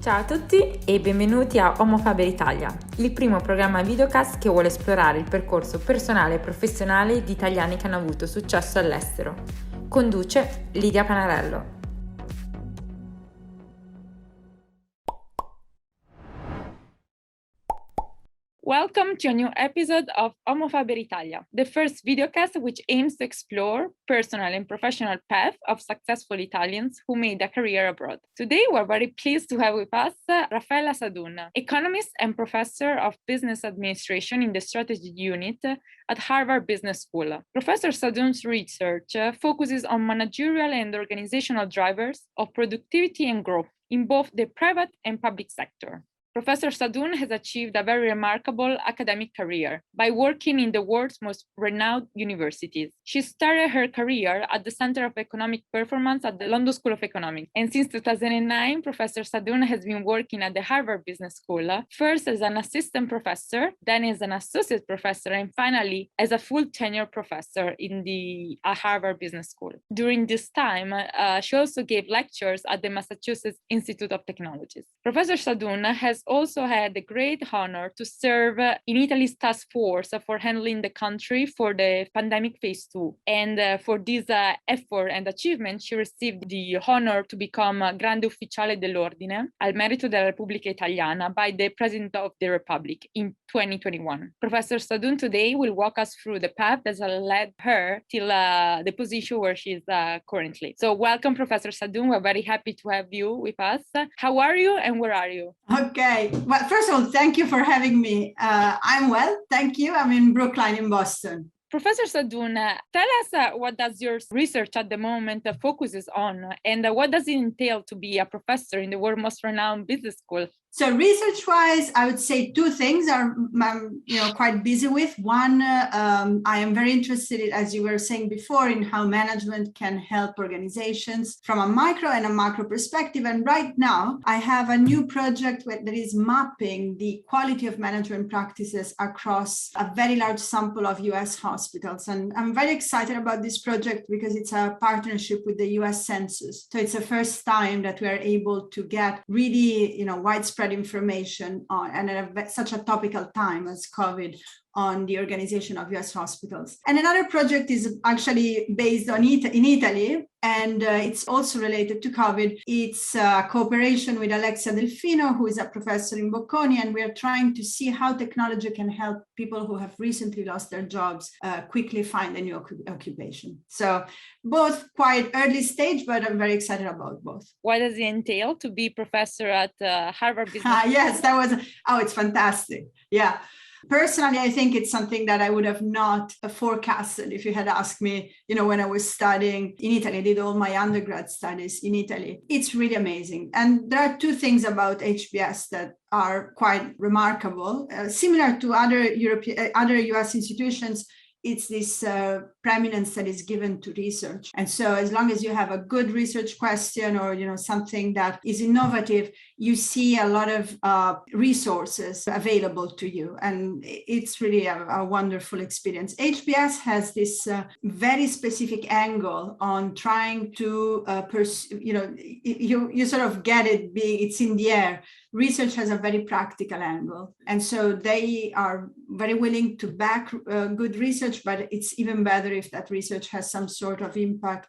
Ciao a tutti e benvenuti a Homo Faber Italia, il primo programma videocast che vuole esplorare il percorso personale e professionale di italiani che hanno avuto successo all'estero. Conduce Lidia Panarello. Welcome to a new episode of Homo Faber Italia, the first videocast which aims to explore personal and professional paths of successful Italians who made a career abroad. Today, we're very pleased to have with us Raffaella Sadun, economist and professor of business administration in the strategy unit at Harvard Business School. Professor Sadun's research focuses on managerial and organizational drivers of productivity and growth in both the private and public sector. Professor Sadun has achieved a very remarkable academic career by working in the world's most renowned universities. She started her career at the Center of Economic Performance at the London School of Economics. And since 2009, Professor Sadun has been working at the Harvard Business School, first as an assistant professor, then as an associate professor, and finally as a full tenure professor in the Harvard Business School. During this time, she also gave lectures at the Massachusetts Institute of Technology. Professor Sadun has also had the great honor to serve in Italy's task force for handling the country for the pandemic phase 2. And for this effort and achievement, she received the honor to become Grande Ufficiale dell'Ordine, al Merito della Repubblica Italiana, by the President of the Republic in 2021. Professor Sadun today will walk us through the path that led her till the position where she is currently. So welcome, Professor Sadun. We're very happy to have you with us. How are you and where are you? Okay. Well, first of all, thank you for having me. I'm well, thank you. I'm in Brookline in Boston. Professor Sadun, tell us what does your research at the moment focuses on, and what does it entail to be a professor in the world's most renowned business school? So research-wise, I would say two things I'm quite busy with. One, I am very interested, as you were saying before, in how management can help organizations from a micro and a macro perspective. And right now, I have a new project that is mapping the quality of management practices across a very large sample of US hospitals. And I'm very excited about this project because it's a partnership with the US Census. So it's the first time that we are able to get really, widespread information on, and at such a topical time as COVID, on the organization of US hospitals. And another project is actually based on in Italy, and it's also related to COVID. It's a cooperation with Alexia Delfino, who is a professor in Bocconi, and we are trying to see how technology can help people who have recently lost their jobs quickly find a new occupation. So both quite early stage, but I'm very excited about both. What does it entail to be professor at Harvard Business? Yes, it's fantastic. Yeah. Personally, I think it's something that I would have not forecasted if you had asked me, when I was studying in Italy. I did all my undergrad studies in Italy. It's really amazing. And there are two things about HBS that are quite remarkable. Similar to other US institutions, it's this preeminence that is given to research. And so as long as you have a good research question or, something that is innovative, you see a lot of resources available to you. And it's really a wonderful experience. HBS has this very specific angle on trying to you sort of get it being, it's in the air. Research has a very practical angle. And so they are very willing to back good research, but it's even better if that research has some sort of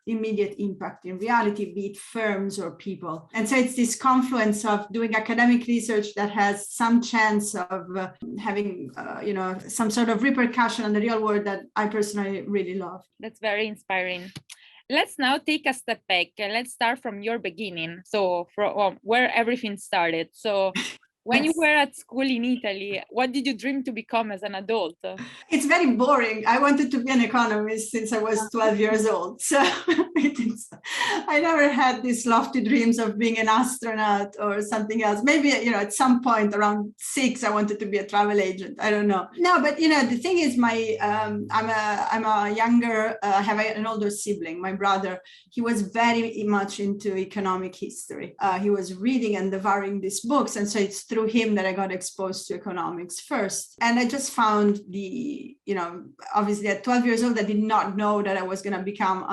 immediate impact in reality, be it firms or people. And so it's this confluence of doing academic research that has some chance of having, some sort of repercussion on the real world that I personally really love. That's very inspiring. Let's now take a step back and let's start from your beginning. So from where everything started. So when you were at school in Italy, what did you dream to become as an adult? It's very boring. I wanted to be an economist since I was 12 years old. So I never had these lofty dreams of being an astronaut or something else. Maybe, at some point around 6, I wanted to be a travel agent. I don't know. No, but, the thing is I'm a younger, I have an older sibling, my brother. He was very much into economic history. He was reading and devouring these books. And so it's true through him that I got exposed to economics first. And I just found obviously at 12 years old, I did not know that I was going to become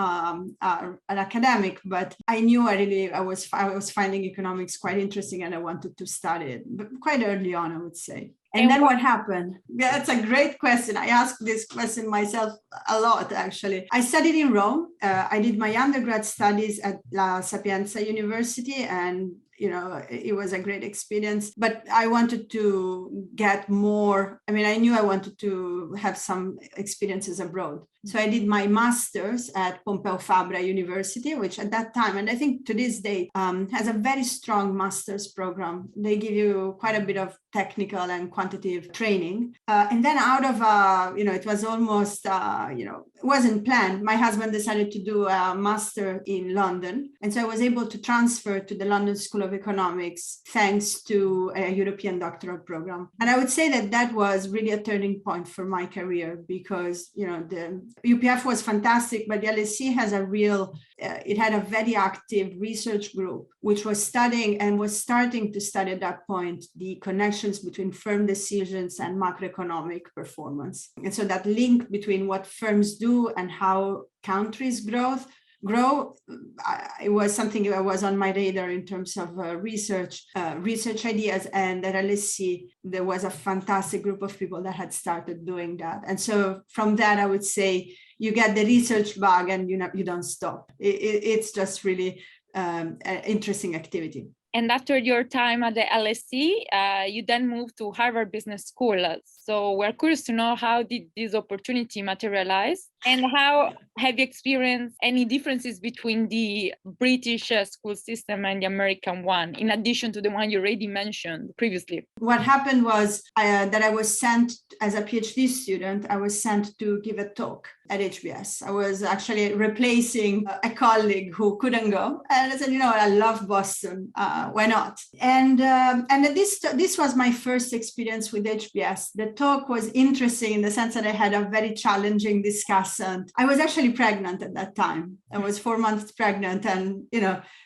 an academic, but I knew I was finding economics quite interesting and I wanted to study it, but quite early on, I would say. And then what happened? Yeah, that's a great question. I asked this question myself a lot, actually. I studied in Rome. I did my undergrad studies at La Sapienza University, and it was a great experience, but I wanted to get more. I mean, I knew I wanted to have some experiences abroad. So I did my master's at Pompeu Fabra University, which at that time, and I think to this day, has a very strong master's program. They give you quite a bit of technical and quantitative training. And then out of, it was almost, it wasn't planned. My husband decided to do a master in London. And so I was able to transfer to the London School of Economics thanks to a European doctoral program. And I would say that was really a turning point for my career because, the UPF was fantastic, but the LSE has it had a very active research group, which was studying and was starting to study at that point the connections between firm decisions and macroeconomic performance. And so that link between what firms do and how countries grow, it was something that was on my radar in terms of research ideas. And at LSE, there was a fantastic group of people that had started doing that. And so from that, I would say you get the research bug and you don't stop. It's just really an interesting activity. And after your time at the LSE, you then moved to Harvard Business School. So we're curious to know, how did this opportunity materialize? And how have you experienced any differences between the British school system and the American one, in addition to the one you already mentioned previously? What happened was that I was sent, as a PhD student, I was sent to give a talk at HBS. I was actually replacing a colleague who couldn't go. And I said, I love Boston. Why not? And this was my first experience with HBS. The talk was interesting in the sense that I had a very challenging discussant. I was actually pregnant at that time. I was 4 months pregnant, and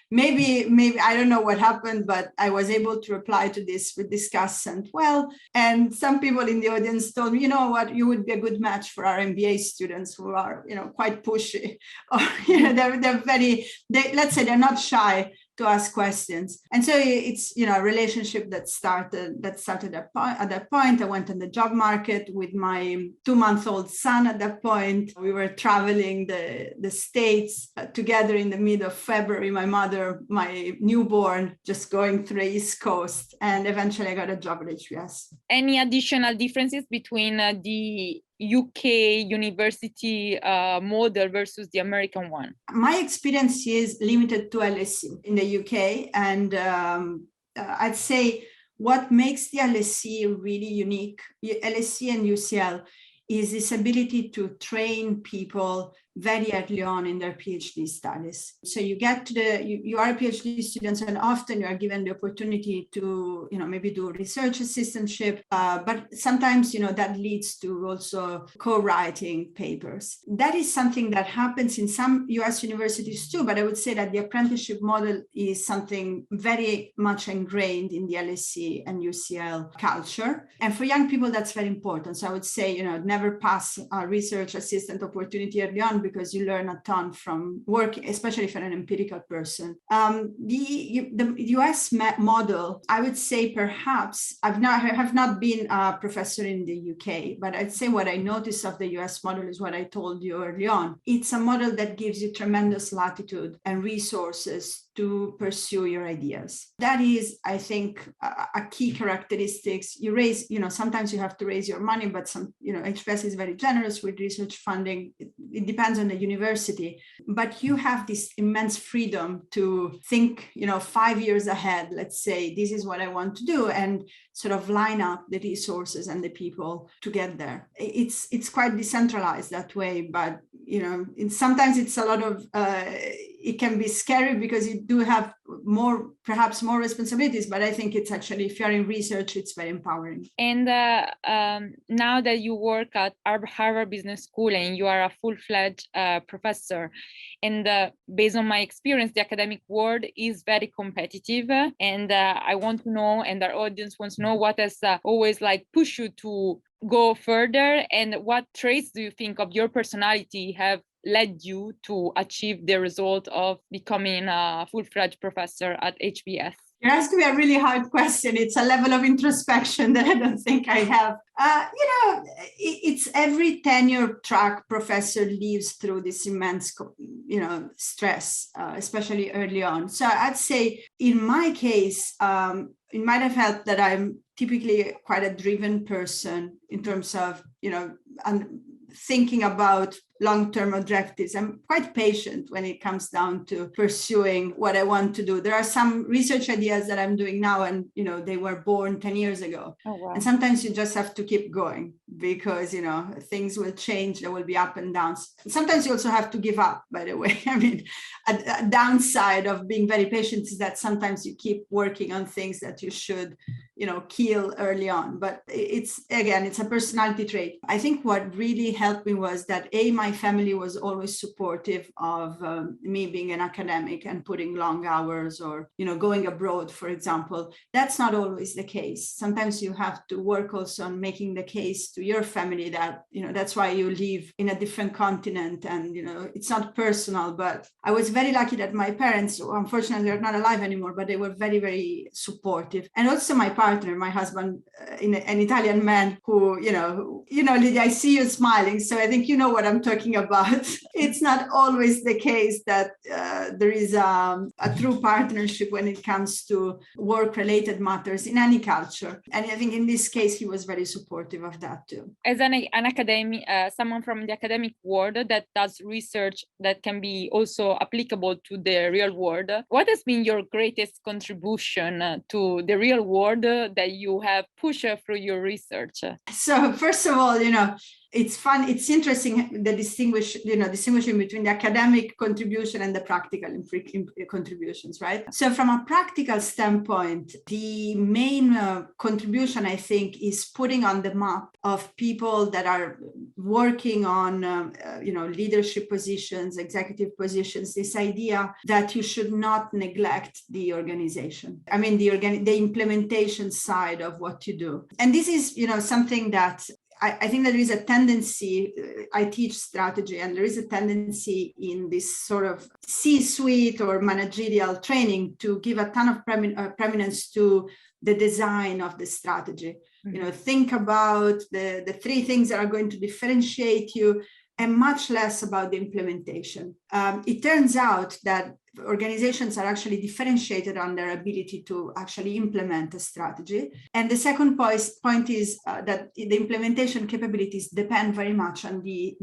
maybe I don't know what happened, but I was able to reply to this with discussant well. And some people in the audience told me, you would be a good match for our MBA students who are, quite pushy, or let's say they're not shy to ask questions. And so it's, a relationship that started at that point. I went on the job market with my 2-month-old son at that point. We were traveling the States together in the middle of February, my newborn, just going through the East Coast. And eventually I got a job at HBS. Any additional differences between the UK university model versus the American one? My experience is limited to LSE in the UK. And I'd say what makes the LSE really unique, LSE and UCL, is this ability to train people very early on in their PhD studies. So you are a PhD student, and often you are given the opportunity to, maybe do research assistantship, but sometimes, that leads to also co-writing papers. That is something that happens in some US universities too, but I would say that the apprenticeship model is something very much ingrained in the LSE and UCL culture. And for young people, that's very important. So I would say, never pass a research assistant opportunity early on, because you learn a ton from working, especially if you're an empirical person. The US model, I would say perhaps, I have not been a professor in the UK, but I'd say what I noticed of the US model is what I told you early on. It's a model that gives you tremendous latitude and resources to pursue your ideas. That is, I think, a key characteristics. You raise, sometimes you have to raise your money, but HBS is very generous with research funding. It depends on the university, but you have this immense freedom to think, 5 years ahead. Let's say, this is what I want to do, and sort of line up the resources and the people to get there. It's quite decentralized that way, but sometimes it's a lot of it can be scary because you do have perhaps more responsibilities, but I think it's actually, if you're in research, it's very empowering. And now that you work at Harvard Business School and you are a full-fledged professor, and based on my experience, the academic world is very competitive, and I want to know, and our audience wants to know, what has always like pushed you to go further, and what traits do you think of your personality have led you to achieve the result of becoming a full-fledged professor at HBS? You're asking me a really hard question. It's a level of introspection that I don't think I have. It's every tenure track professor lives through this immense, stress, especially early on. So I'd say in my case, it might have helped that I'm typically quite a driven person in terms of, thinking about long-term objectives. I'm quite patient when it comes down to pursuing what I want to do. There are some research ideas that I'm doing now, and they were born 10 years ago. Oh, wow. And sometimes you just have to keep going because things will change. There will be up and downs. Sometimes you also have to give up, by the way. I mean, a downside of being very patient is that sometimes you keep working on things that you should kill early on. But it's a personality trait. I think what really helped me was that my family was always supportive of me being an academic and putting long hours or going abroad, for example. That's not always the case. Sometimes you have to work also on making the case to your family that that's why you live in a different continent, and it's not personal. But I was very lucky that my parents, who unfortunately they're not alive anymore, but they were very, very supportive. And also my partner, my husband, an Italian man who Lydia, I see you smiling, so I think you know what I'm talking about. It's not always the case that there is a true partnership when it comes to work-related matters in any culture. And I think in this case, he was very supportive of that too. As an academic, someone from the academic world that does research that can be also applicable to the real world, what has been your greatest contribution to the real world that you have pushed through your research? So first of all, it's fun. It's interesting the distinguishing between the academic contribution and the practical contributions, right? So from a practical standpoint, the main contribution, I think, is putting on the map of people that are working on, leadership positions, executive positions, this idea that you should not neglect the organization. I mean, the implementation side of what you do. And this is, something that I think that there is a tendency, I teach strategy, and there is a tendency in this sort of C-suite or managerial training to give a ton of prominence to the design of the strategy. Mm-hmm. Think about the three things that are going to differentiate you, and much less about the implementation. It turns out that organizations are actually differentiated on their ability to actually implement a strategy. And the second point is that the implementation capabilities depend very much on the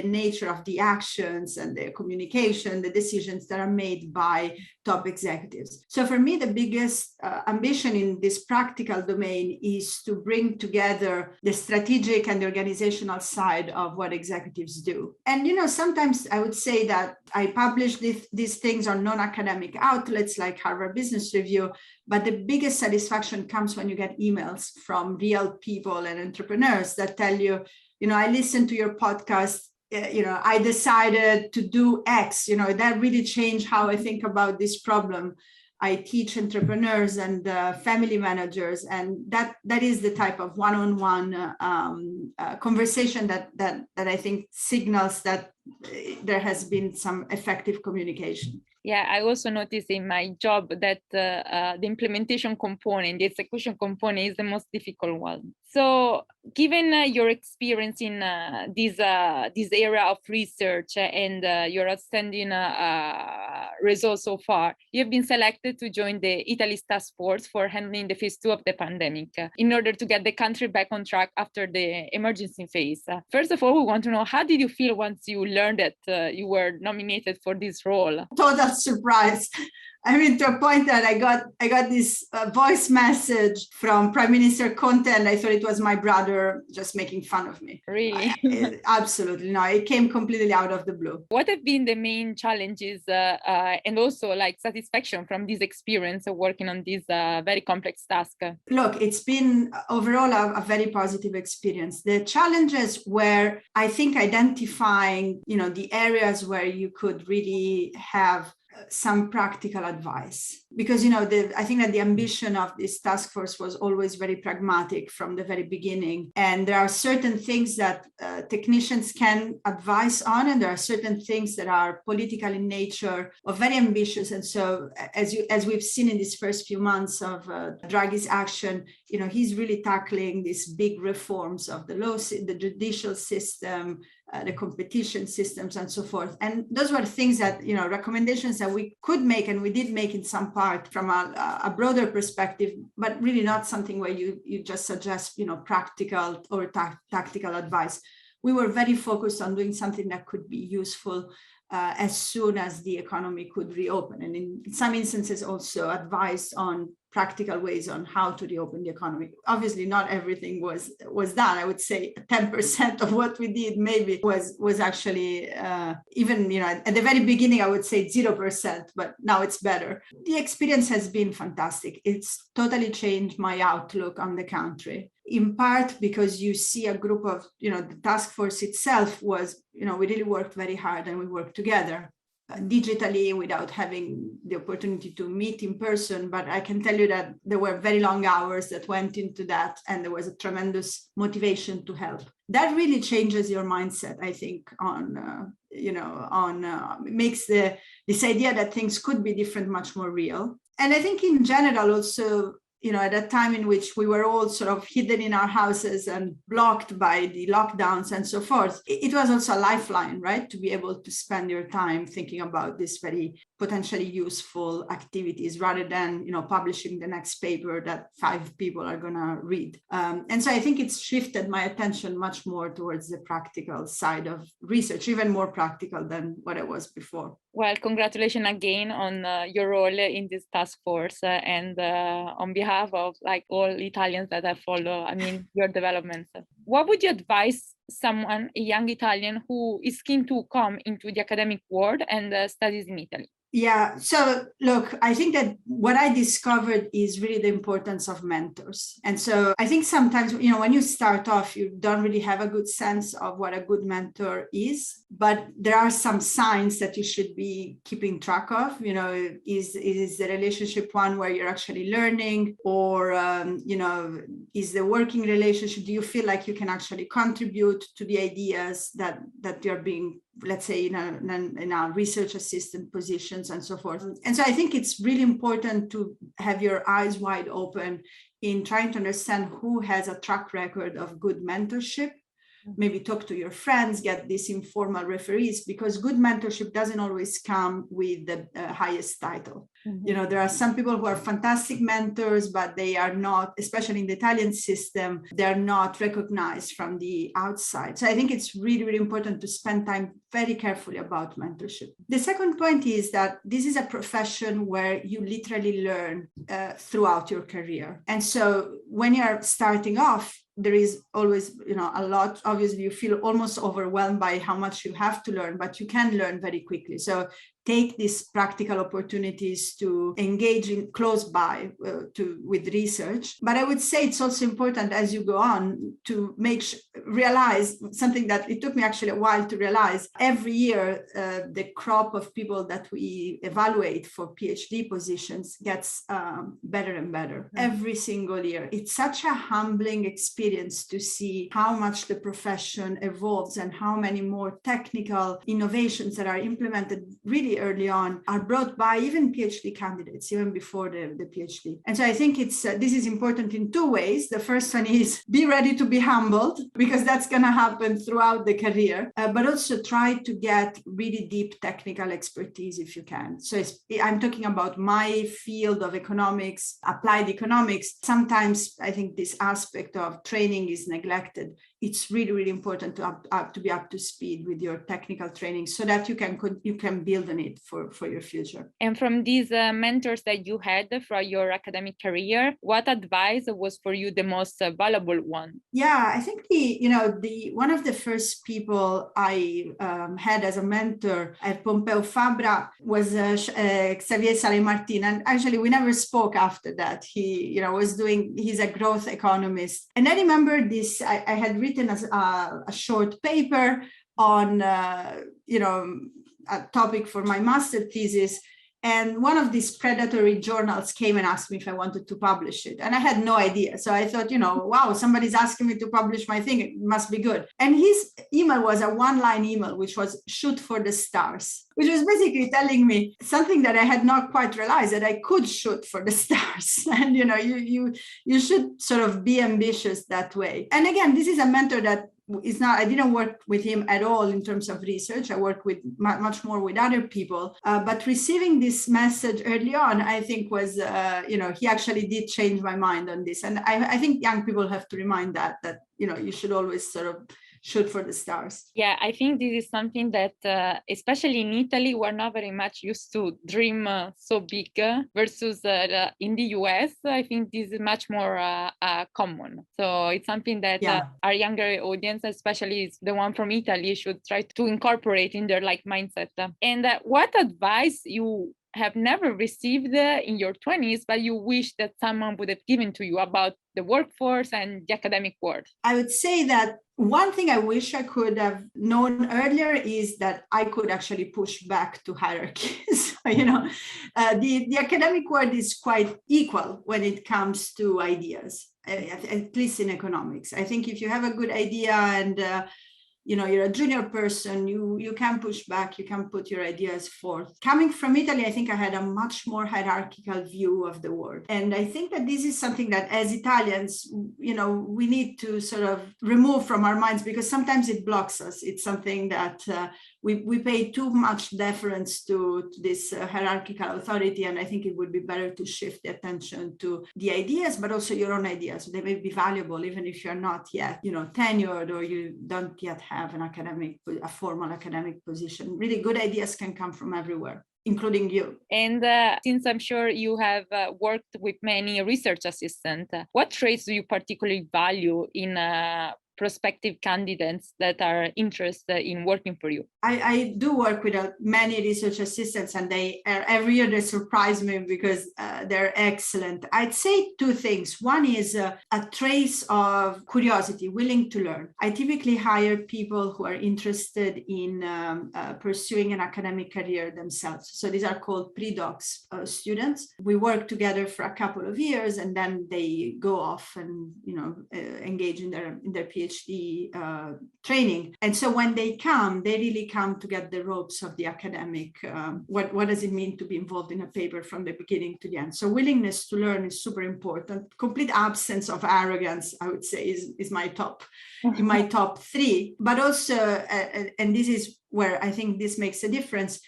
nature of the actions and the communication, the decisions that are made by top executives. So for me, the biggest ambition in this practical domain is to bring together the strategic and the organizational side of what executives do. And, sometimes I would say that I publish these things on non-academic outlets like Harvard Business Review, but the biggest satisfaction comes when you get emails from real people and entrepreneurs that tell you, I listened to your podcast, I decided to do X, that really changed how I think about this problem. I teach entrepreneurs and family managers, and that is the type of one-on-one conversation that I think signals that there has been some effective communication. Yeah, I also noticed in my job that the implementation component, the execution component, is the most difficult one. So, given your experience in this area of research and your outstanding results so far, you have been selected to join the Italy's task force for handling the phase 2 of the pandemic in order to get the country back on track after the emergency phase. First of all, we want to know, how did you feel once you learned that you were nominated for this role? Total surprise. I mean, to a point that I got this voice message from Prime Minister Conte, and I thought it was my brother just making fun of me. Really? Absolutely. No, it came completely out of the blue. What have been the main challenges and also like satisfaction from this experience of working on this very complex task? Look, it's been overall a very positive experience. The challenges were, I think, identifying, the areas where you could really have some practical advice, because I think that the ambition of this task force was always very pragmatic from the very beginning, and there are certain things that technicians can advise on, and there are certain things that are political in nature or very ambitious. And so as we've seen in these first few months of Draghi's action, he's really tackling these big reforms of the the judicial system, the competition systems, and so forth. And those were things that, recommendations that we could make, and we did make in some part from a broader perspective, but really not something where you just suggest, practical or tactical advice. We were very focused on doing something that could be useful as soon as the economy could reopen. And in some instances also advised on practical ways on how to reopen the economy. Obviously, not everything was done. I would say 10% of what we did maybe was actually even, at the very beginning, I would say 0%, but now it's better. The experience has been fantastic. It's totally changed my outlook on the country, in part because you see a group of, the task force itself was, we really worked very hard and we worked together digitally without having the opportunity to meet in person. But I can tell you that there were very long hours that went into that, and there was a tremendous motivation to help. That really changes your mindset, I think, makes this idea that things could be different much more real. And I think in general also, at a time in which we were all sort of hidden in our houses and blocked by the lockdowns and so forth, it was also a lifeline, right? To be able to spend your time thinking about these very potentially useful activities rather than, publishing the next paper that 5 people are going to read. And so I think it's shifted my attention much more towards the practical side of research, even more practical than what it was before. Well, congratulations again on your role in this task force and on behalf of all Italians that have followed, your developments. What would you advise someone, a young Italian who is keen to come into the academic world and studies in Italy? Yeah. So look, I think that what I discovered is really the importance of mentors. And so I think sometimes, when you start off, you don't really have a good sense of what a good mentor is, but there are some signs that you should be keeping track of. Is the relationship one where you're actually learning, or, is the working relationship? Do you feel like you can actually contribute to the ideas that you're being, let's say, in a research assistant positions and so forth. And so I think it's really important to have your eyes wide open in trying to understand who has a track record of good mentorship. Maybe talk to your friends, get these informal referees, because good mentorship doesn't always come with the highest title. Mm-hmm. There are some people who are fantastic mentors, but they are not, especially in the Italian system, they're not recognized from the outside. So I think it's really, really important to spend time very carefully about mentorship. The second point is that this is a profession where you literally learn throughout your career. And so when you're starting off, there is always, a lot. Obviously, you feel almost overwhelmed by how much you have to learn, but you can learn very quickly. So take these practical opportunities to engage in close by with research. But I would say it's also important as you go on to realize something that it took me actually a while to realize. Every year, the crop of people that we evaluate for PhD positions gets better and better every single year. It's such a humbling experience to see how much the profession evolves and how many more technical innovations that are implemented really early on are brought by even PhD candidates, even before the PhD. And so I think this is important in 2 ways. The first one is be ready to be humbled, because that's going to happen throughout the career, but also try to get really deep technical expertise if you can. So I'm talking about my field of economics, applied economics. Sometimes I think this aspect of training is neglected. It's really, really important to be up to speed with your technical training so that you can build on it. it for your future. And from these mentors that you had throughout your academic career, what advice was for you the most valuable one? Yeah, I think the one of the first people I had as a mentor at Pompeu Fabra was Xavier Saleh-Martin, and actually we never spoke after that. He he's a growth economist, and I remember this. I had written a short paper on a topic for my master thesis. And one of these predatory journals came and asked me if I wanted to publish it. And I had no idea. So I thought, wow, somebody's asking me to publish my thing. It must be good. And his email was a one-line email, which was shoot for the stars, which was basically telling me something that I had not quite realized, that I could shoot for the stars. And, you should sort of be ambitious that way. And again, this is a mentor that I didn't work with him at all in terms of research. I worked with much more with other people. But receiving this message early on, I think was, he actually did change my mind on this. And I think young people have to remind that you should always sort of shoot for the stars. Yeah, I think this is something that, especially in Italy, we're not very much used to dream so big versus in the US. I think this is much more common. So it's something that our younger audience, especially the one from Italy, should try to incorporate in their mindset. And what advice you have never received in your 20s, but you wish that someone would have given to you about the workforce and the academic world? I would say that one thing I wish I could have known earlier is that I could actually push back to hierarchies. The academic world is quite equal when it comes to ideas, at least in economics. I think if you have a good idea and you're a junior person, you can push back, you can put your ideas forth. Coming from Italy, I think I had a much more hierarchical view of the world. And I think that this is something that as Italians, we need to sort of remove from our minds, because sometimes it blocks us. It's something that we pay too much deference to this hierarchical authority. And I think it would be better to shift the attention to the ideas, but also your own ideas. They may be valuable, even if you're not yet, tenured, or you don't yet have a formal academic position. Really good ideas can come from everywhere, including you. And since I'm sure you have worked with many research assistants, what traits do you particularly value in prospective candidates that are interested in working for you? I do work with many research assistants, and every year they surprise me because they're excellent. I'd say two things. One is a trace of curiosity, willing to learn. I typically hire people who are interested in pursuing an academic career themselves. So these are called pre-docs students. We work together for a couple of years, and then they go off and engage in their PhD training. And so when they come, they really come to get the ropes of the academic. What does it mean to be involved in a paper from the beginning to the end? So willingness to learn is super important. Complete absence of arrogance, I would say, is my top in my top three. But also, and this is where I think this makes a difference,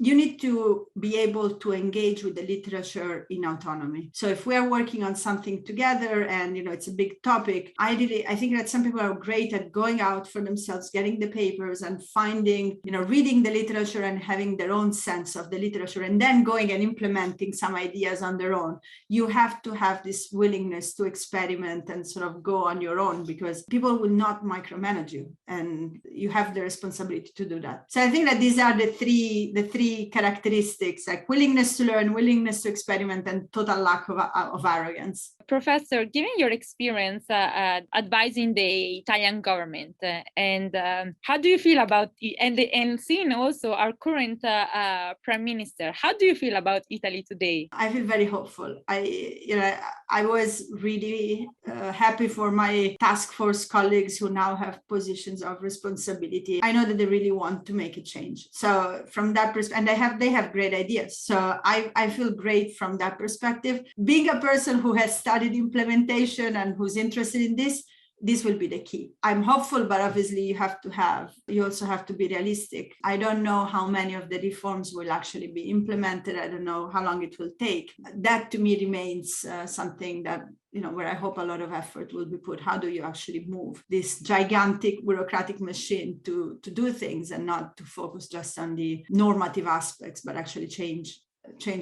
you need to be able to engage with the literature in autonomy. So if we are working on something together and it's a big topic, I think that some people are great at going out for themselves, getting the papers and finding, reading the literature and having their own sense of the literature, and then going and implementing some ideas on their own. You have to have this willingness to experiment and sort of go on your own, because people will not micromanage you, and you have the responsibility to do that. So I think that these are the three characteristics, like willingness to learn, willingness to experiment, and total lack of arrogance. Professor, given your experience advising the Italian government, and how do you feel about and seeing also our current Prime Minister, how do you feel about Italy today? I feel very hopeful. I was really happy for my task force colleagues who now have positions of responsibility. I know that they really want to make a change. So from that perspective, and they have great ideas. So I feel great from that perspective. Being a person who has studied implementation and who's interested in this, this will be the key. I'm hopeful, but obviously you also have to be realistic. I don't know how many of the reforms will actually be implemented. I don't know how long it will take. That to me remains something that, where I hope a lot of effort will be put. How do you actually move this gigantic bureaucratic machine to do things and not to focus just on the normative aspects, but actually change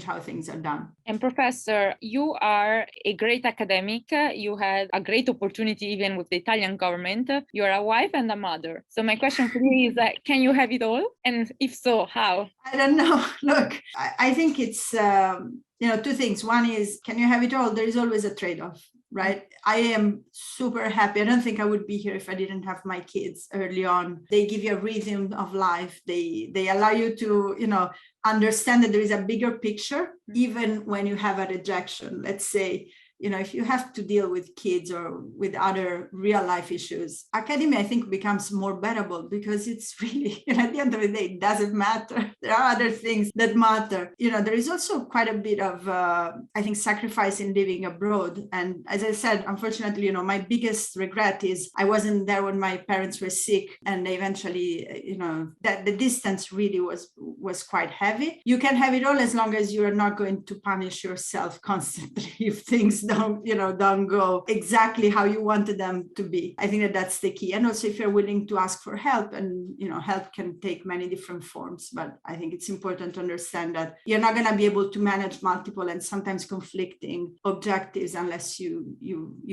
how things are done. And Professor, you are a great academic. You had a great opportunity even with the Italian government. You're a wife and a mother. So my question for you is, can you have it all? And if so, how? I don't know. Look, I think it's, two things. One is, can you have it all? There is always a trade-off, right? I am super happy. I don't think I would be here if I didn't have my kids early on. They give you a rhythm of life. They allow you to, understand that there is a bigger picture, even when you have a rejection. Let's say, if you have to deal with kids or with other real life issues, academia, I think, becomes more bearable because it's really, at the end of the day, it doesn't matter. There are other things that matter. There is also quite a bit of, I think, sacrifice in living abroad. And as I said, unfortunately, my biggest regret is I wasn't there when my parents were sick. And they eventually, that the distance really was quite heavy. You can have it all as long as you are not going to punish yourself constantly if things don't go exactly how you wanted them to be. I think that's the key. And also if you're willing to ask for help, and help can take many different forms, but I think it's important to understand that you're not going to be able to manage multiple and sometimes conflicting objectives unless you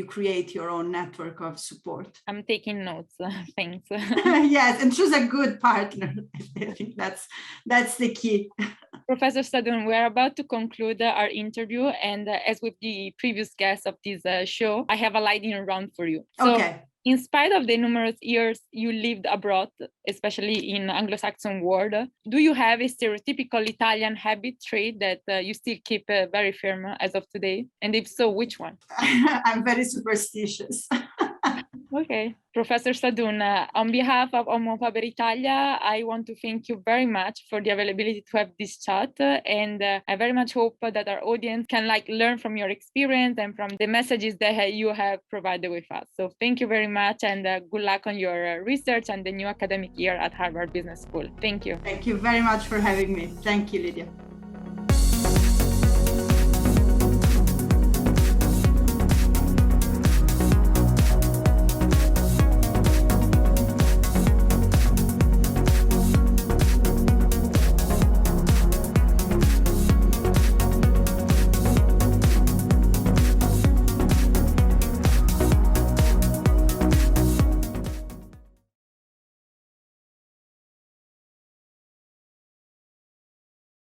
create your own network of support. I'm taking notes. Thanks. Yes, and choose a good partner. I think that's the key. Professor Sadun, we're about to conclude our interview, and as with the previous guests of this show, I have a lightning round for you. So, okay. In spite of the numerous years you lived abroad, especially in Anglo-Saxon world, do you have a stereotypical Italian habit trait that you still keep very firm as of today? And if so, which one? I'm very superstitious. Okay. Professor Sadun, on behalf of Homo Faber Italia, I want to thank you very much for the availability to have this chat. And I very much hope that our audience can learn from your experience and from the messages that you have provided with us. So thank you very much, and good luck on your research and the new academic year at Harvard Business School. Thank you. Thank you very much for having me. Thank you, Lydia.